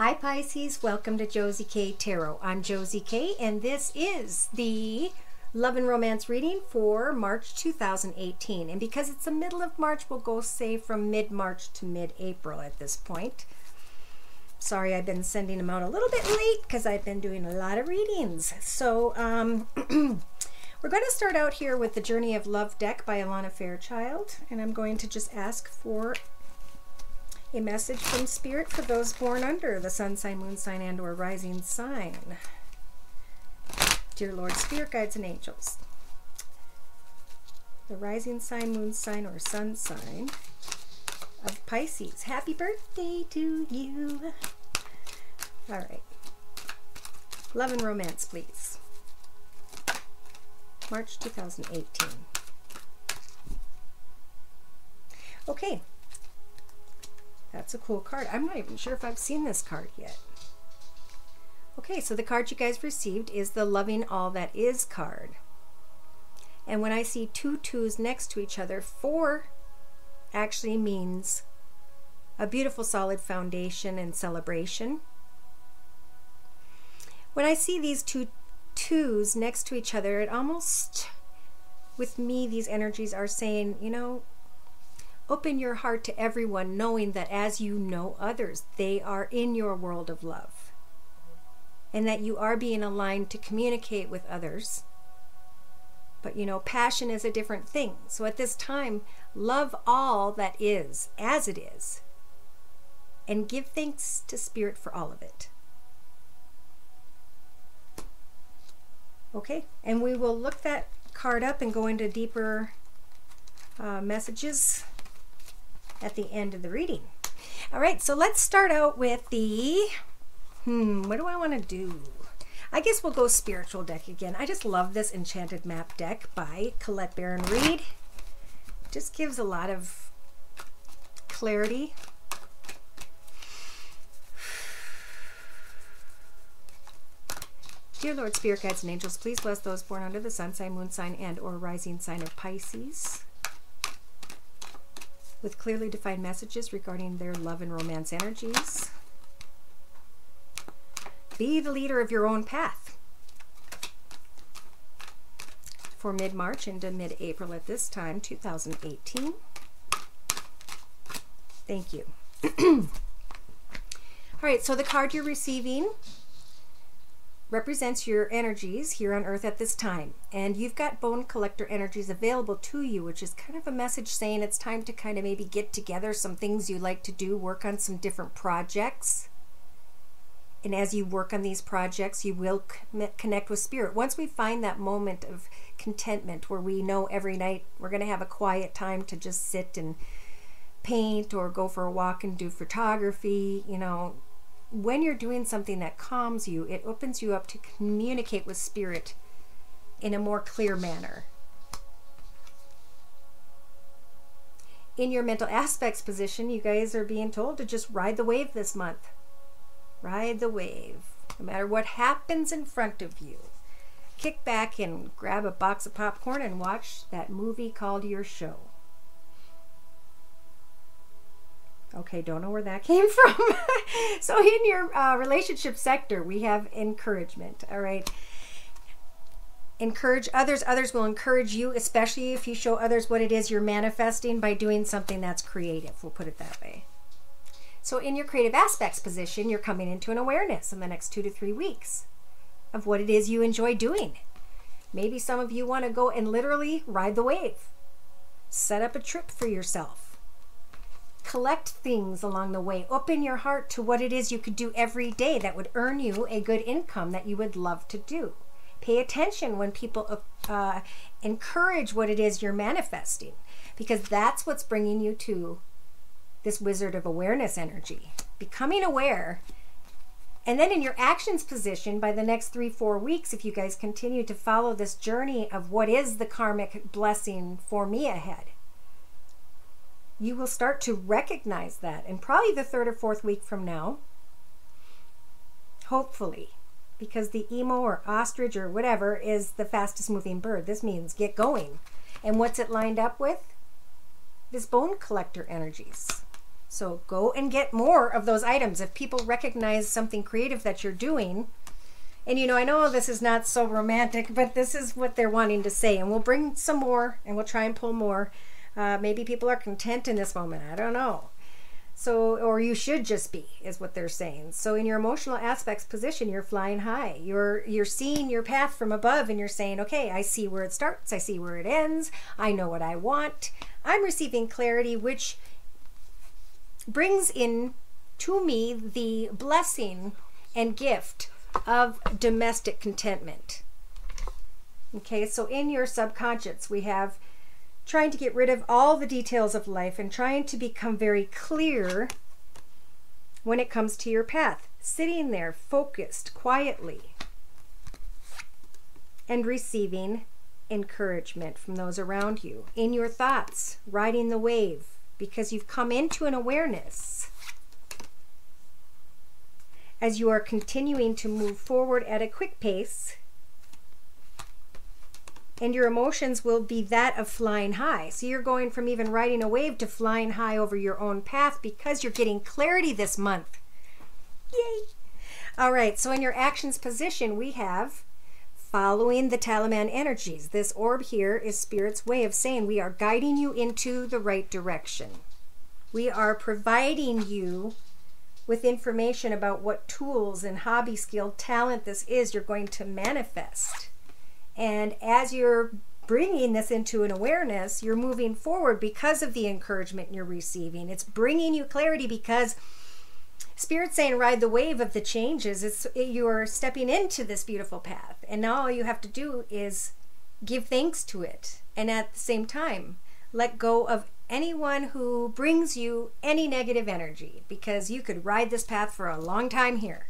Hi Pisces, welcome to Josie K Tarot. I'm Josie K and this is the love and romance reading for March 2018. And because it's the middle of March, we'll go say from mid-March to mid-April at this point. Sorry, I've been sending them out a little bit late because I've been doing a lot of readings. So we're going to start out here with the Journey of Love deck by Alana Fairchild. And I'm going to just ask for a message from Spirit for those born under the sun sign, moon sign, and or rising sign. Dear Lord, Spirit, guides, and angels. The rising sign, moon sign, or sun sign of Pisces. Happy birthday to you. All right. Love and romance, please. March 2018. Okay. That's a cool card. I'm not even sure if I've seen this card yet. Okay, so the card you guys received is the Loving All That Is card. And when I see two twos next to each other, 4 actually means a beautiful solid foundation and celebration. When I see these two twos next to each other, it almost, with me, these energies are saying, you know, open your heart to everyone, knowing that as you know others, they are in your world of love. And that you are being aligned to communicate with others. But you know, passion is a different thing. So at this time, love all that is as it is. And give thanks to Spirit for all of it. Okay, and we will look that card up and go into deeper messages at the end of the reading. All right, so let's start out with the, what do I want to do? I guess we'll go spiritual deck again. I just love this Enchanted Map deck by Colette Baron Reid. Just gives a lot of clarity. Dear Lord, Spirit, guides, and angels, please bless those born under the sun sign, moon sign, and or rising sign of Pisces with clearly defined messages regarding their love and romance energies. Be the leader of your own path for mid-March into mid-April at this time, 2018. Thank you. All right, so the card you're receiving represents your energies here on earth at this time, and you've got bone collector energies available to you, which is kind of a message saying it's time to kind of maybe get together some things you like to do, work on some different projects. And as you work on these projects, you will connect with Spirit. Once we find that moment of contentment where we know every night we're going to have a quiet time to just sit and paint or go for a walk and do photography, you know, when you're doing something that calms you, it opens you up to communicate with Spirit in a more clear manner. In your mental aspects position, you guys are being told to just ride the wave this month. Ride the wave. No matter what happens in front of you. Kick back and grab a box of popcorn and watch that movie called Your Show. Okay, don't know where that came from. So in your relationship sector, we have encouragement, all right? Encourage others. Others will encourage you, especially if you show others what it is you're manifesting by doing something that's creative. We'll put it that way. So in your creative aspects position, you're coming into an awareness in the next 2 to 3 weeks of what it is you enjoy doing. Maybe some of you want to go and literally ride the wave. Set up a trip for yourself. Collect things along the way. Open your heart to what it is you could do every day that would earn you a good income that you would love to do. Pay attention when people encourage what it is you're manifesting, because that's what's bringing you to this Wizard of Awareness energy. Becoming aware. And then in your actions position, by the next 3-4 weeks, if you guys continue to follow this journey of what is the karmic blessing for me ahead, you will start to recognize that. And probably the 3rd or 4th week from now, hopefully, because the emo or ostrich or whatever is the fastest moving bird. This means get going. And what's it lined up with? This bone collector energies. So go and get more of those items. If people recognize something creative that you're doing, and you know, I know this is not so romantic, but this is what they're wanting to say. And we'll bring some more and we'll try and pull more. Maybe people are content in this moment. I don't know. So, or you should just be, is what they're saying. So in your emotional aspects position, you're flying high. You're seeing your path from above and you're saying, okay, I see where it starts. I see where it ends. I know what I want. I'm receiving clarity, which brings in to me the blessing and gift of domestic contentment. Okay, so in your subconscious, we have trying to get rid of all the details of life and trying to become very clear when it comes to your path. Sitting there focused quietly and receiving encouragement from those around you. In your thoughts, riding the wave, because you've come into an awareness as you are continuing to move forward at a quick pace, and your emotions will be that of flying high. So you're going from even riding a wave to flying high over your own path because you're getting clarity this month. Yay! All right, so in your actions position, we have following the talisman energies. This orb here is Spirit's way of saying we are guiding you into the right direction. We are providing you with information about what tools and hobby, skill, talent this is you're going to manifest. And as you're bringing this into an awareness, you're moving forward because of the encouragement you're receiving. It's bringing you clarity because Spirit's saying ride the wave of the changes. You're stepping into this beautiful path. And now all you have to do is give thanks to it. And at the same time, let go of anyone who brings you any negative energy, because you could ride this path for a long time here.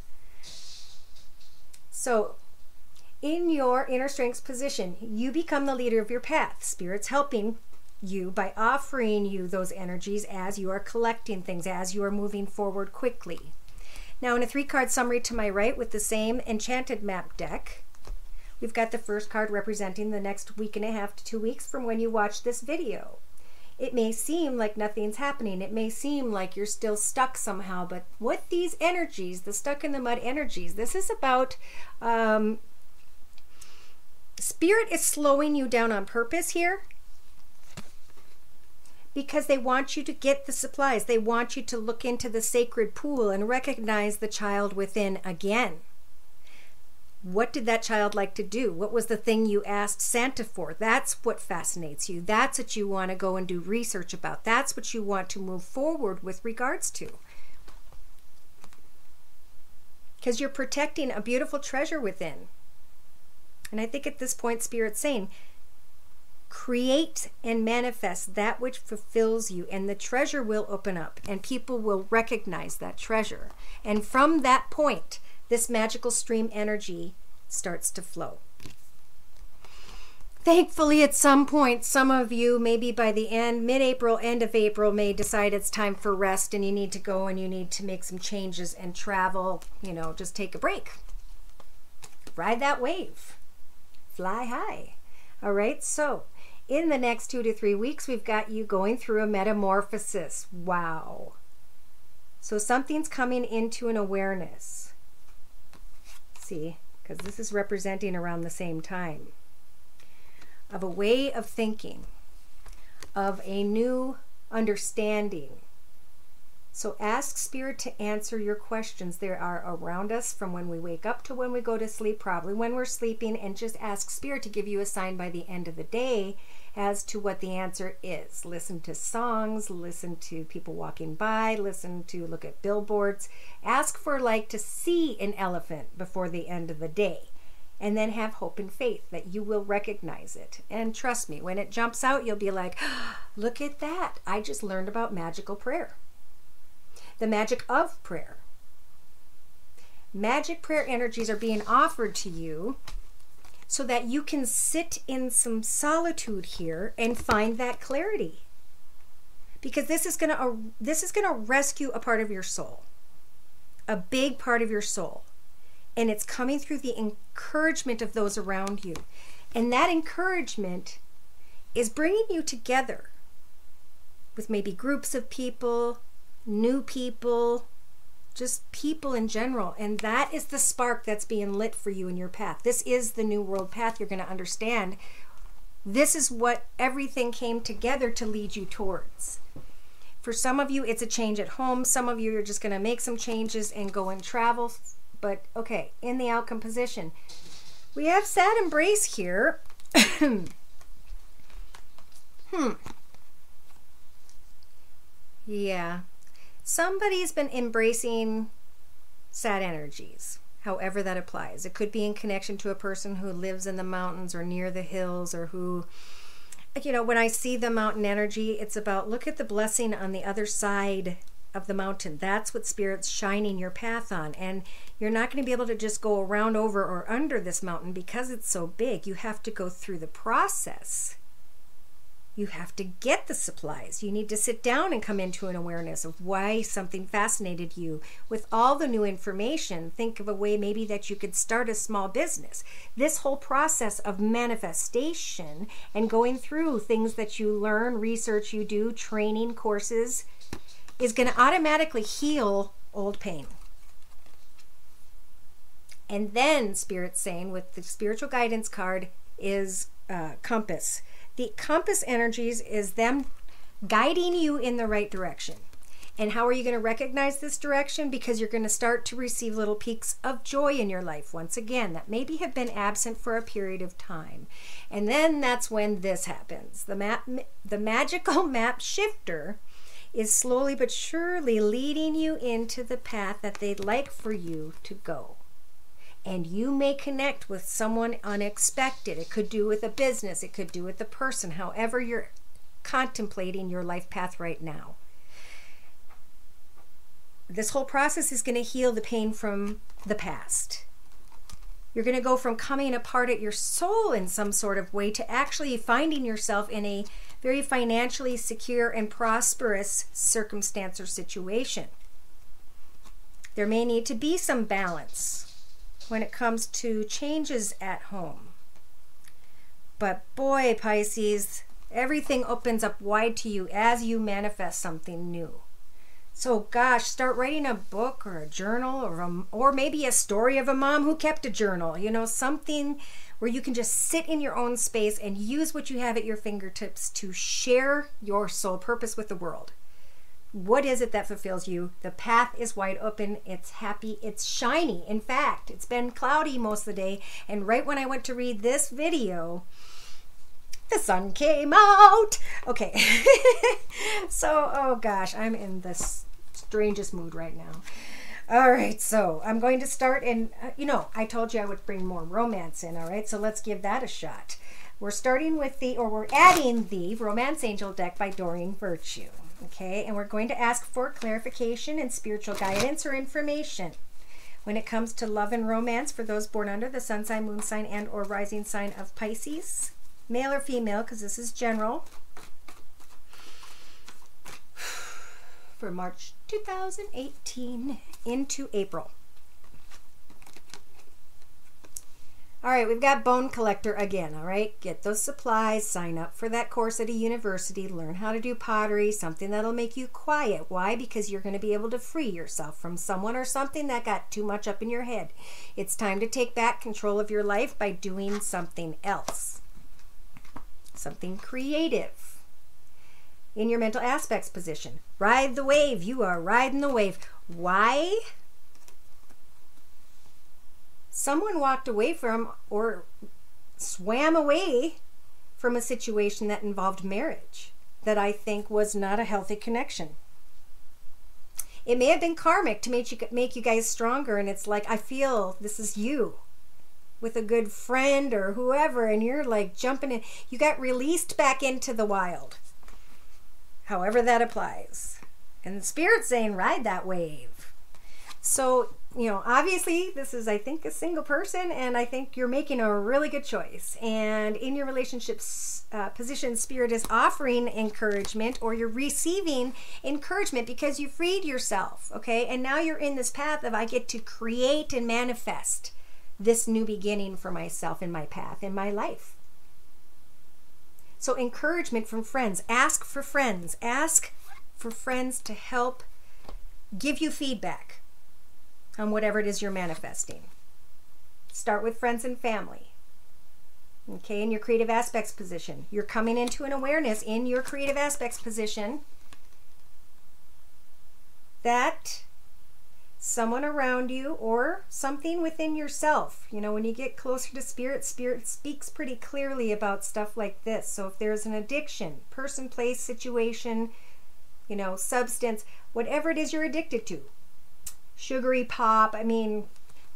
So in your inner strengths position, you become the leader of your path. Spirit's helping you by offering you those energies as you are collecting things, as you are moving forward quickly. Now in a 3-card summary to my right with the same enchanted map deck, we've got the first card representing the next week and a half to 2 weeks from when you watch this video. It may seem like nothing's happening. It may seem like you're still stuck somehow, but what these energies, the stuck in the mud energies, this is about Spirit is slowing you down on purpose here because they want you to get the supplies. They want you to look into the sacred pool and recognize the child within again. What did that child like to do? What was the thing you asked Santa for? That's what fascinates you. That's what you want to go and do research about. That's what you want to move forward with regards to. Because you're protecting a beautiful treasure within. And I think at this point, Spirit's saying, create and manifest that which fulfills you, and the treasure will open up, and people will recognize that treasure. And from that point, this magical stream energy starts to flow. Thankfully, at some point, some of you, maybe by the mid-April, end of April, may decide it's time for rest and you need to go and you need to make some changes and travel, just take a break. Ride that wave. Fly high. All right, so in the next 2 to 3 weeks, we've got you going through a metamorphosis. Wow. So something's coming into an awareness. See, because this is representing around the same time of a way of thinking, of a new understanding. So ask Spirit to answer your questions. They are around us from when we wake up to when we go to sleep, probably when we're sleeping, and just ask Spirit to give you a sign by the end of the day as to what the answer is. Listen to songs, listen to people walking by, look at billboards. Ask for to see an elephant before the end of the day, and then have hope and faith that you will recognize it. And trust me, when it jumps out, you'll be like, look at that. I just learned about magical prayer. The magic of prayer. Magic prayer energies are being offered to you so that you can sit in some solitude here and find that clarity. Because this is going to rescue a part of your soul. A big part of your soul. And it's coming through the encouragement of those around you. And that encouragement is bringing you together with maybe groups of people, new people, just people in general. And that is the spark that's being lit for you in your path. This is the new world path. You're going to understand this is what everything came together to lead you towards. For some of you, it's a change at home. Some of you are just going to make some changes and go and travel. But okay, in the outcome position, we have sad embrace here. Yeah. Somebody's been embracing sad energies, however that applies. It could be in connection to a person who lives in the mountains or near the hills, or who, you know, when I see the mountain energy, it's about look at the blessing on the other side of the mountain. That's what Spirit's shining your path on. And you're not going to be able to just go around, over, or under this mountain because it's so big. You have to go through the process. You have to get the supplies. You need to sit down and come into an awareness of why something fascinated you. With all the new information, think of a way maybe that you could start a small business. This whole process of manifestation and going through things that you learn, research you do, training, courses, is going to automatically heal old pain. And then Spirit's saying with the spiritual guidance card is compass. The compass energies is them guiding you in the right direction. And how are you going to recognize this direction? Because you're going to start to receive little peaks of joy in your life once again that maybe have been absent for a period of time. And then that's when this happens. The magical map shifter is slowly but surely leading you into the path that they'd like for you to go. And you may connect with someone unexpected. It could do with a business. It could do with a person. However you're contemplating your life path right now. This whole process is going to heal the pain from the past. You're going to go from coming apart at your soul in some sort of way to actually finding yourself in a very financially secure and prosperous circumstance or situation. There may need to be some balance when it comes to changes at home. But boy, Pisces, everything opens up wide to you as you manifest something new. So gosh, start writing a book or a journal, or maybe a story of a mom who kept a journal. You know, something where you can just sit in your own space and use what you have at your fingertips to share your soul purpose with the world. What is it that fulfills you? The path is wide open. It's happy. It's shiny. In fact, it's been cloudy most of the day. And right when I went to read this video, the sun came out. Okay. So, oh gosh, I'm in the strangest mood right now. All right, so I'm going to start, and you know, I told you I would bring more romance in, all right? So let's give that a shot. We're starting with we're adding the Romance Angel deck by Doreen Virtue, okay? And we're going to ask for clarification and spiritual guidance or information when it comes to love and romance for those born under the sun sign, moon sign, and or rising sign of Pisces, male or female, because this is general, for March 2018 into April. All right, we've got Bone Collector again, all right? Get those supplies, sign up for that course at a university, learn how to do pottery, something that'll make you quiet. Why? Because you're going to be able to free yourself from someone or something that got too much up in your head. It's time to take back control of your life by doing something else. Something creative. In your mental aspects position. Ride the wave. You are riding the wave. Why? Someone walked away from or swam away from a situation that involved marriage that I think was not a healthy connection. It may have been karmic to make you guys stronger, and it's like, I feel this is you with a good friend or whoever, and you're like jumping in. You got released back into the wild. However that applies. And the Spirit's saying, ride that wave. So, you know, obviously this is, I think, a single person, and I think you're making a really good choice. And in your relationships position, Spirit is offering encouragement, or you're receiving encouragement because you freed yourself, okay? And now you're in this path of, I get to create and manifest this new beginning for myself in my path, in my life. So encouragement from friends. Ask for friends. Ask for friends to help give you feedback on whatever it is you're manifesting. Start with friends and family. Okay, in your creative aspects position, you're coming into an awareness in your creative aspects position that someone around you or something within yourself, you know, when you get closer to spirit, spirit speaks pretty clearly about stuff like this. So if there's an addiction, person, place, situation, you know, substance, whatever it is you're addicted to, sugary pop, I mean,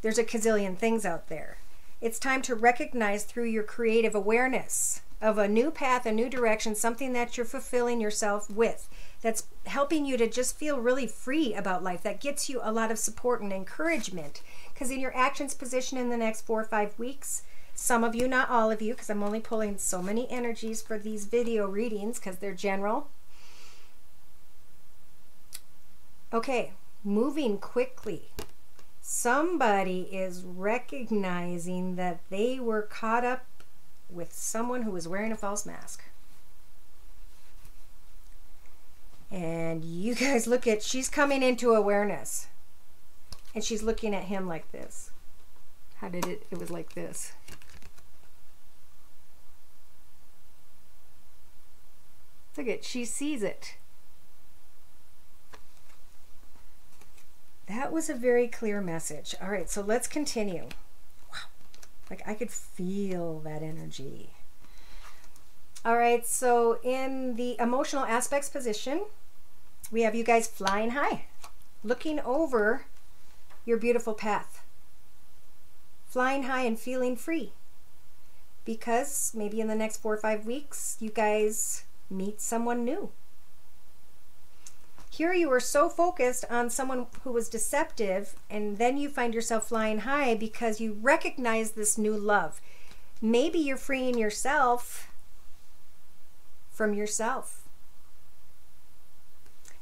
there's a gazillion things out there. It's time to recognize through your creative awareness of a new path, a new direction, something that you're fulfilling yourself with, that's helping you to just feel really free about life, that gets you a lot of support and encouragement. Because in your actions position in the next 4 or 5 weeks, some of you, not all of you, because I'm only pulling so many energies for these video readings because they're general. Okay, moving quickly. Somebody is recognizing that they were caught up with someone who was wearing a false mask. And you guys look at, she's coming into awareness. And she's looking at him like this. How did it was like this. Look at, she sees it. That was a very clear message. All right, so let's continue. Wow. Like I could feel that energy. All right, so in the emotional aspects position, we have you guys flying high, looking over your beautiful path. Flying high and feeling free. Because maybe in the next 4 or 5 weeks, you guys meet someone new. Here you were so focused on someone who was deceptive, and then you find yourself flying high because you recognize this new love. Maybe you're freeing yourself from yourself.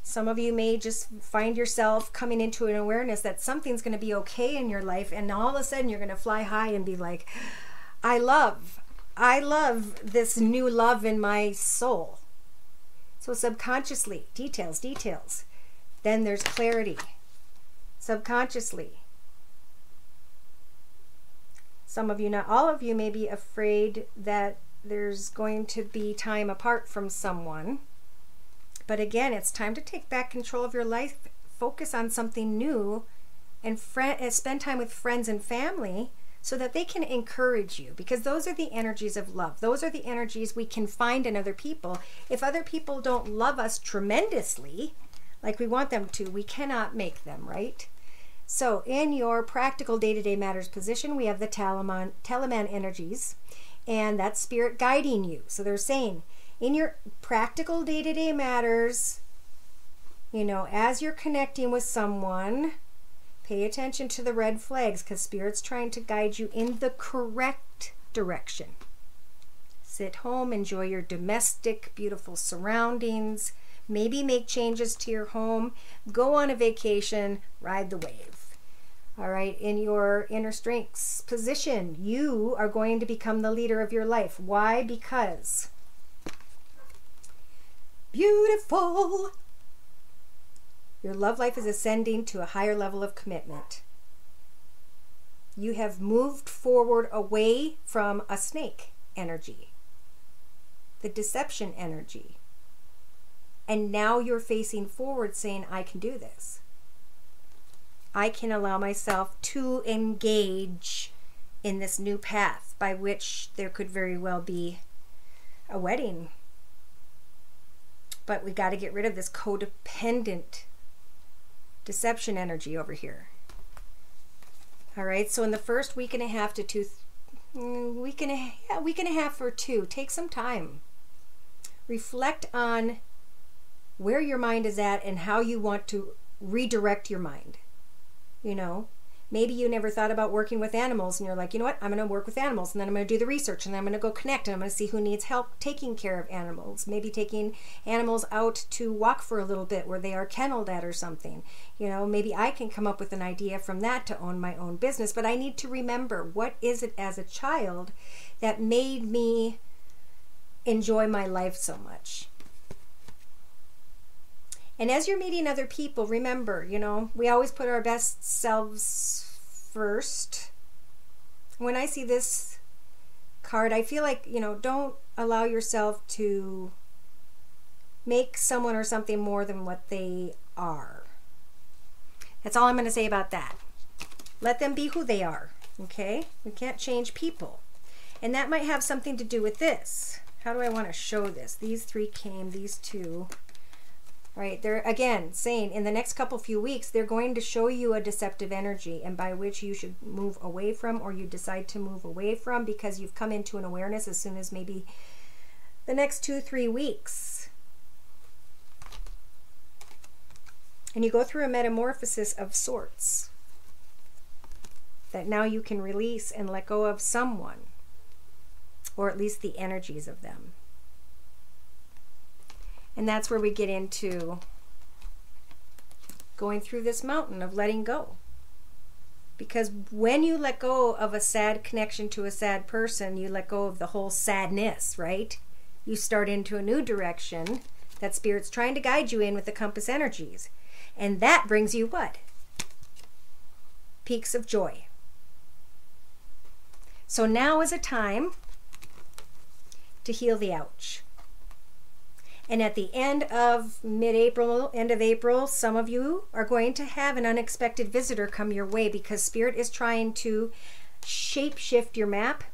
Some of you may just find yourself coming into an awareness that something's going to be okay in your life, and all of a sudden you're going to fly high and be like, I love this new love in my soul. So subconsciously, details. Then there's clarity. Subconsciously. Some of you, not all of you, may be afraid that there's going to be time apart from someone. But again, it's time to take back control of your life, focus on something new, and spend time with friends and family so that they can encourage you, because those are the energies of love. Those are the energies we can find in other people. If other people don't love us tremendously, like we want them to, we cannot make them, right? So in your practical day-to-day matters position, we have the Teleman energies, and that's spirit guiding you. So they're saying, in your practical day-to-day matters, you know, as you're connecting with someone, pay attention to the red flags, because Spirit's trying to guide you in the correct direction. Sit home, enjoy your domestic, beautiful surroundings, maybe make changes to your home, go on a vacation, ride the wave. All right, in your inner strengths position, you are going to become the leader of your life. Why? Because beautiful. Your love life is ascending to a higher level of commitment. You have moved forward away from a snake energy, the deception energy. And now you're facing forward saying, I can do this. I can allow myself to engage in this new path by which there could very well be a wedding. But we got to get rid of this codependent deception energy over here. All right, so in the first week and a half to week and a half or two, take some time. Reflect on where your mind is at and how you want to redirect your mind. You know, maybe you never thought about working with animals, and you're like, you know what, I'm going to work with animals, and then I'm going to do the research, and then I'm going to go connect, and I'm going to see who needs help taking care of animals. Maybe taking animals out to walk for a little bit where they are kenneled at or something. You know, maybe I can come up with an idea from that to own my own business, but I need to remember, what is it as a child that made me enjoy my life so much? And as you're meeting other people, remember, you know, we always put our best selves first. When I see this card, I feel like, you know, don't allow yourself to make someone or something more than what they are. That's all I'm going to say about that. Let them be who they are, okay? We can't change people. And that might have something to do with this. How do I want to show this? These three came, these two. Right, they're again saying in the next few weeks, they're going to show you a deceptive energy, and by which you should move away from, or you decide to move away from, because you've come into an awareness as soon as maybe the next 2-3 weeks. And you go through a metamorphosis of sorts that now you can release and let go of someone, or at least the energies of them. And that's where we get into going through this mountain of letting go. Because when you let go of a sad connection to a sad person, you let go of the whole sadness, right? You start into a new direction that Spirit's trying to guide you in with the compass energies. And that brings you what? Peaks of joy. So now is a time to heal the ouch. And at the end of mid-April, end of April, some of you are going to have an unexpected visitor come your way, because Spirit is trying to shape-shift your map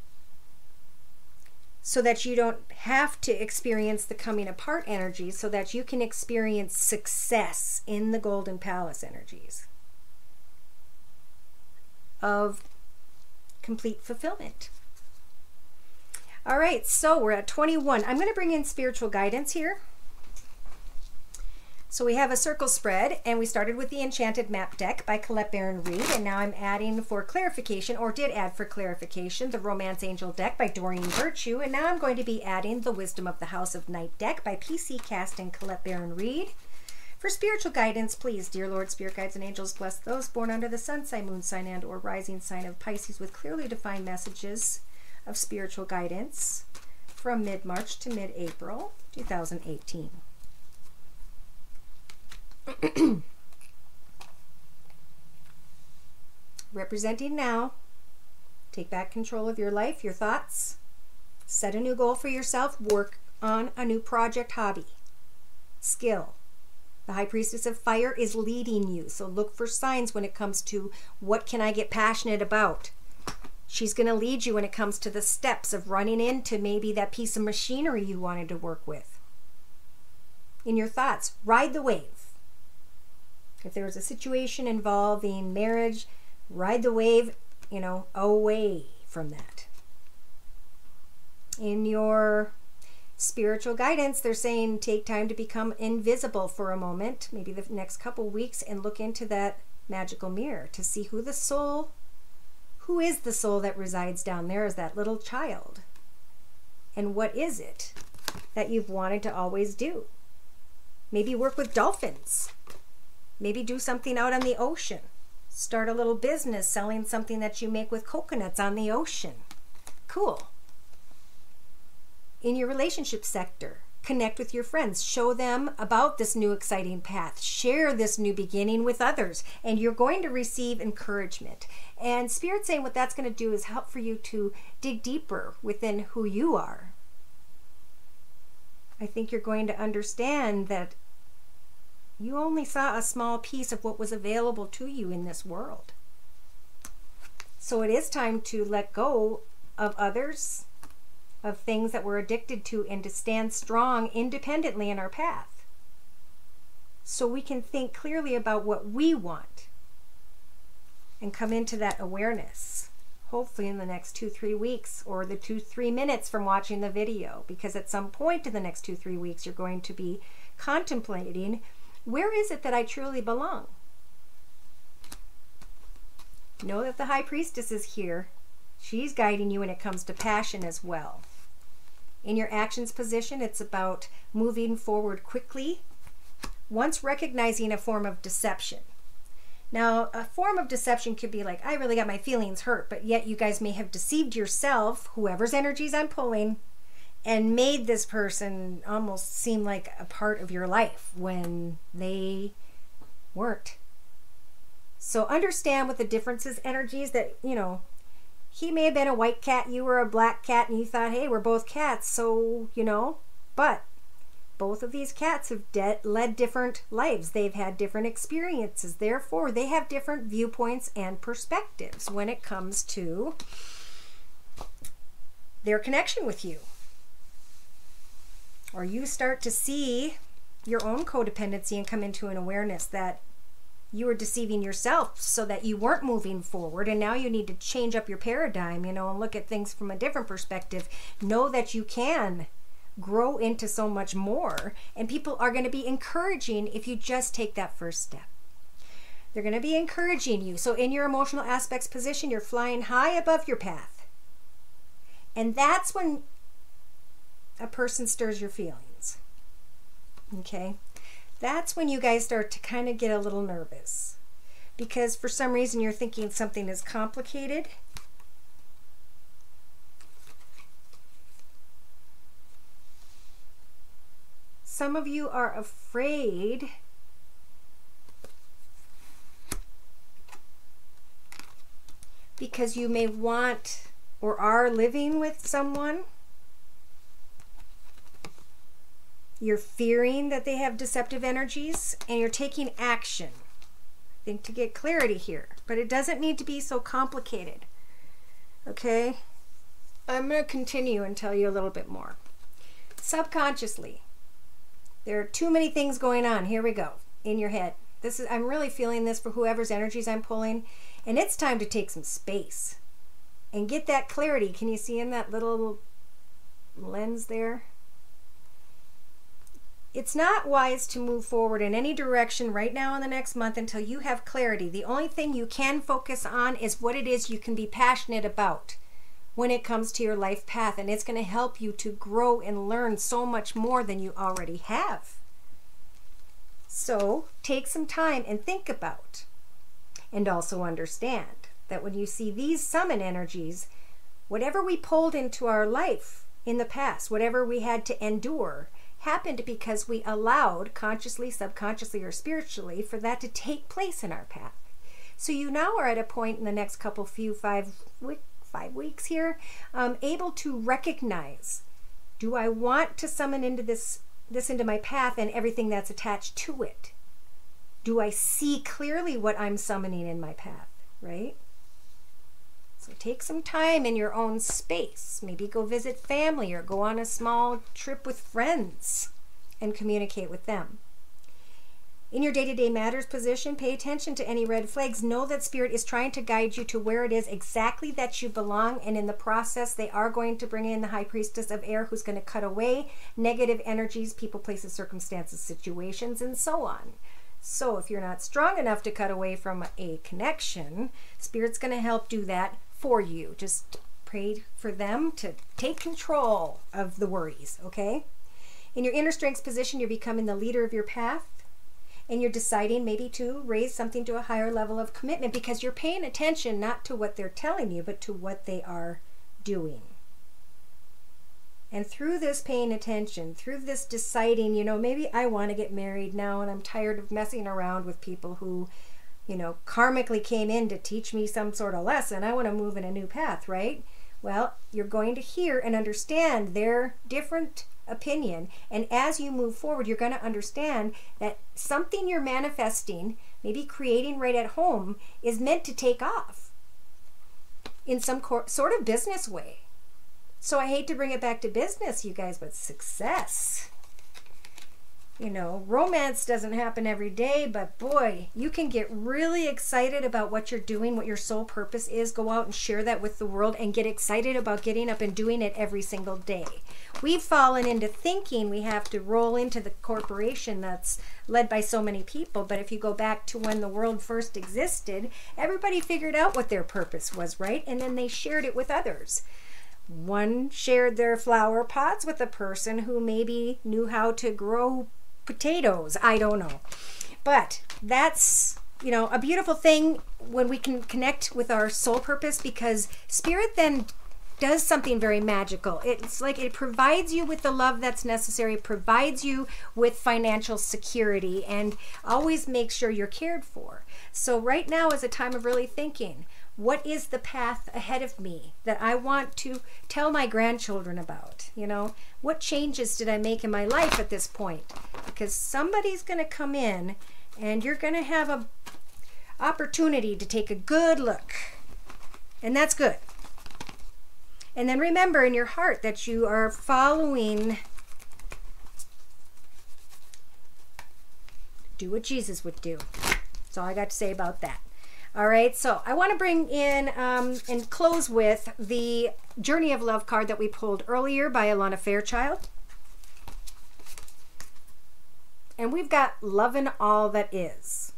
so that you don't have to experience the coming apart energies, so that you can experience success in the Golden Palace energies of complete fulfillment. All right, so we're at 21. I'm going to bring in spiritual guidance here. So we have a circle spread, and we started with the Enchanted Map Deck by Colette Baron Reid, and now I'm adding for clarification, or did add for clarification, the Romance Angel Deck by Doreen Virtue, and now I'm going to be adding the Wisdom of the House of Night Deck by PC Cast and Colette Baron Reid. For spiritual guidance, please, dear Lord, Spirit Guides and Angels, bless those born under the sun sign, moon sign, and or rising sign of Pisces with clearly defined messages of spiritual guidance from mid-March to mid-April 2018. Representing now, take back control of your life, your thoughts, set a new goal for yourself, work on a new project, hobby, skill. The High Priestess of Fire is leading you, so look for signs when it comes to what can I get passionate about. She's going to lead you when it comes to the steps of running into maybe that piece of machinery you wanted to work with. In your thoughts, ride the wave. If there's a situation involving marriage, ride the wave, you know, away from that. In your spiritual guidance, they're saying take time to become invisible for a moment, maybe the next couple weeks, and look into that magical mirror to see who is the soul that resides down there as that little child. And what is it that you've wanted to always do? Maybe work with dolphins. Maybe do something out on the ocean. Start a little business selling something that you make with coconuts on the ocean. Cool. In your relationship sector, connect with your friends. Show them about this new exciting path. Share this new beginning with others, and you're going to receive encouragement. And Spirit's saying what that's going to do is help for you to dig deeper within who you are. I think you're going to understand that you only saw a small piece of what was available to you in this world. So it is time to let go of others, of things that we're addicted to, and to stand strong independently in our path. So we can think clearly about what we want and come into that awareness, hopefully in the next 2-3 weeks, or the 2-3 minutes from watching the video, because at some point in the next 2-3 weeks you're going to be contemplating, where is it that I truly belong? Know that the High Priestess is here. She's guiding you when it comes to passion as well. In your actions position, it's about moving forward quickly, once recognizing a form of deception. Now, a form of deception could be like, I really got my feelings hurt, but yet you guys may have deceived yourself, whoever's energies I'm pulling, and made this person almost seem like a part of your life when they weren't. So understand with the differences, energies, that, you know, he may have been a white cat, you were a black cat, and you thought, hey, we're both cats, so, you know, but both of these cats have led different lives. They've had different experiences. Therefore, they have different viewpoints and perspectives when it comes to their connection with you. Or you start to see your own codependency and come into an awareness that you were deceiving yourself so that you weren't moving forward, and now you need to change up your paradigm, you know, and look at things from a different perspective. Know that you can grow into so much more, and people are going to be encouraging if you just take that first step. They're going to be encouraging you. So in your emotional aspects position, you're flying high above your path, and that's when a person stirs your feelings. Okay, that's when you guys start to kind of get a little nervous, because for some reason you're thinking something is complicated. Some of you are afraid because you may want or are living with someone. You're fearing that they have deceptive energies, and you're taking action. I think to get clarity here, but it doesn't need to be so complicated. Okay? I'm going to continue and tell you a little bit more. Subconsciously, there are too many things going on. Here we go. In your head. I'm really feeling this for whoever's energies I'm pulling. And it's time to take some space and get that clarity. Can you see in that little lens there? It's not wise to move forward in any direction right now in the next month until you have clarity. The only thing you can focus on is what it is you can be passionate about when it comes to your life path, and it's going to help you to grow and learn so much more than you already have. So take some time and think about, and also understand that when you see these summon energies, whatever we pulled into our life in the past, whatever we had to endure, happened because we allowed, consciously, subconsciously, or spiritually, for that to take place in our path. So you now are at a point in the next couple 5 weeks here, able to recognize, do I want to summon into this into my path and everything that's attached to it? Do I see clearly what I'm summoning in my path, right? So take some time in your own space. Maybe go visit family or go on a small trip with friends and communicate with them. In your day-to-day matters position, pay attention to any red flags. Know that Spirit is trying to guide you to where it is exactly that you belong, and in the process, they are going to bring in the High Priestess of Air, who's going to cut away negative energies, people, places, circumstances, situations, and so on. So if you're not strong enough to cut away from a connection, Spirit's going to help do that for you. Just pray for them to take control of the worries, okay? In your inner strengths position, you're becoming the leader of your path. And you're deciding maybe to raise something to a higher level of commitment because you're paying attention not to what they're telling you, but to what they are doing. And through this paying attention, through this deciding, you know, maybe I want to get married now and I'm tired of messing around with people who, you know, karmically came in to teach me some sort of lesson. I want to move in a new path, right? Well, you're going to hear and understand their different opinion, and as you move forward, you're going to understand that something you're manifesting, maybe creating right at home, is meant to take off in some sort of business way. So I hate to bring it back to business, you guys, but success. You know, romance doesn't happen every day, but boy, you can get really excited about what you're doing, what your soul purpose is. Go out and share that with the world and get excited about getting up and doing it every single day. We've fallen into thinking we have to roll into the corporation that's led by so many people, but if you go back to when the world first existed, everybody figured out what their purpose was, right? And then they shared it with others. One shared their flower pots with a person who maybe knew how to grow potatoes. I don't know. But that's, you know, a beautiful thing when we can connect with our soul purpose, because Spirit then does something very magical. It's like it provides you with the love that's necessary, provides you with financial security, and always makes sure you're cared for. So right now is a time of really thinking, what is the path ahead of me that I want to tell my grandchildren about? You know, what changes did I make in my life at this point? Because somebody's going to come in and you're going to have a opportunity to take a good look. And that's good. And then remember in your heart that you are following, do what Jesus would do. That's all I got to say about that. All right, so I want to bring in and close with the Journey of Love card that we pulled earlier by Alana Fairchild. And we've got Love in All That Is.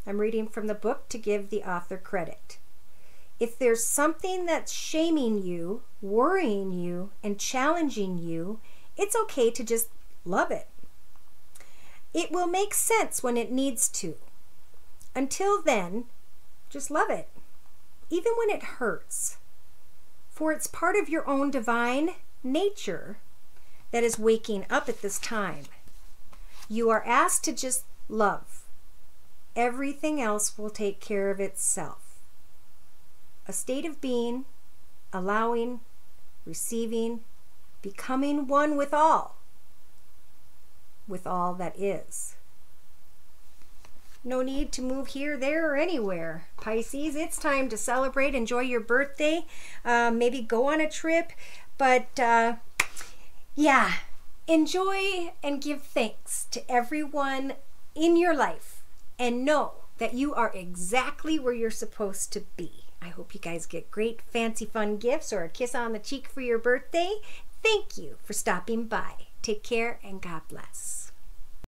I'm reading from the book to give the author credit. If there's something that's shaming you, worrying you, and challenging you, it's okay to just love it. It will make sense when it needs to. Until then, just love it, even when it hurts. For it's part of your own divine nature that is waking up at this time. You are asked to just love. Everything else will take care of itself. A state of being, allowing, receiving, becoming one with all that is. No need to move here, there, or anywhere. Pisces, it's time to celebrate, enjoy your birthday, maybe go on a trip, but yeah, enjoy and give thanks to everyone in your life and know that you are exactly where you're supposed to be. I hope you guys get great, fancy, fun gifts or a kiss on the cheek for your birthday. Thank you for stopping by. Take care and God bless.